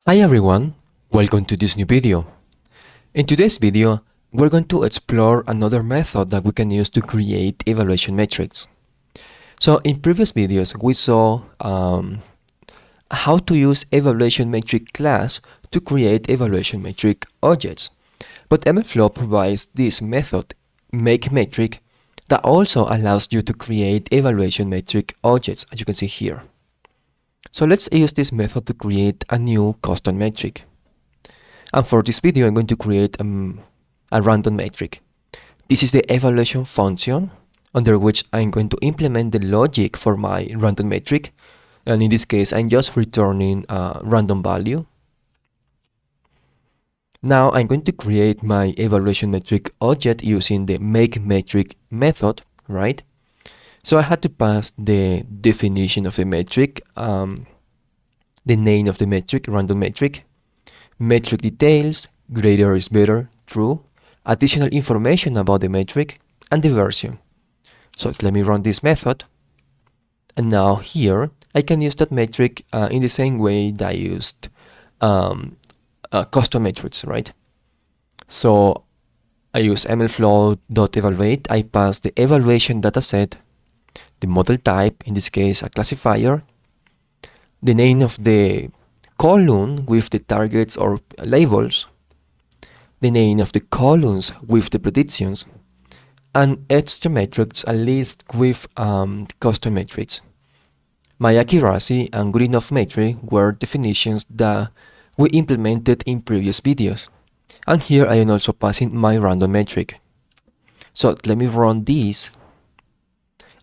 Hi everyone, welcome to this new video. In today's video, we're going to explore another method that we can use to create evaluation metrics. So in previous videos, we saw how to use evaluation metric class to create evaluation metric objects. But MLflow provides this method, makeMetric, that also allows you to create evaluation metric objects, as you can see here. So let's use this method to create a new custom metric. And for this video, I'm going to create a random metric. This is the evaluation function under which I'm going to implement the logic for my random metric. And in this case, I'm just returning a random value. Now I'm going to create my evaluation metric object using the makeMetric method, right? So I had to pass the definition of the metric, the name of the metric, random metric, metric details, greater is better, true, additional information about the metric, and the version. So let me run this method. And now here, I can use that metric in the same way that I used custom metrics, right? So I use mlflow.evaluate, I pass the evaluation dataset, the model type, in this case a classifier, the name of the column with the targets or labels, the name of the columns with the predictions, and extra metrics, a list with custom metrics. My accuracy and good enough metric were definitions that we implemented in previous videos. And here I am also passing my random metric. So let me run this.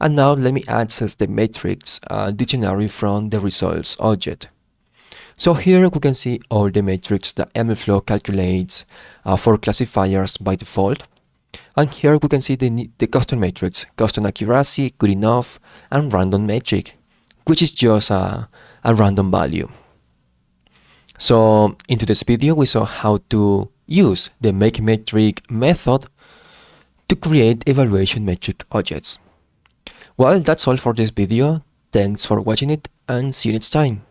And now let me access the metrics dictionary from the results object. So here we can see all the metrics that MLflow calculates for classifiers by default. And here we can see the custom metrics, custom accuracy, good enough, and random metric, which is just a random value. So in today's video, we saw how to use the makeMetric method to create evaluation metric objects. Well, that's all for this video. Thanks for watching it and see you next time.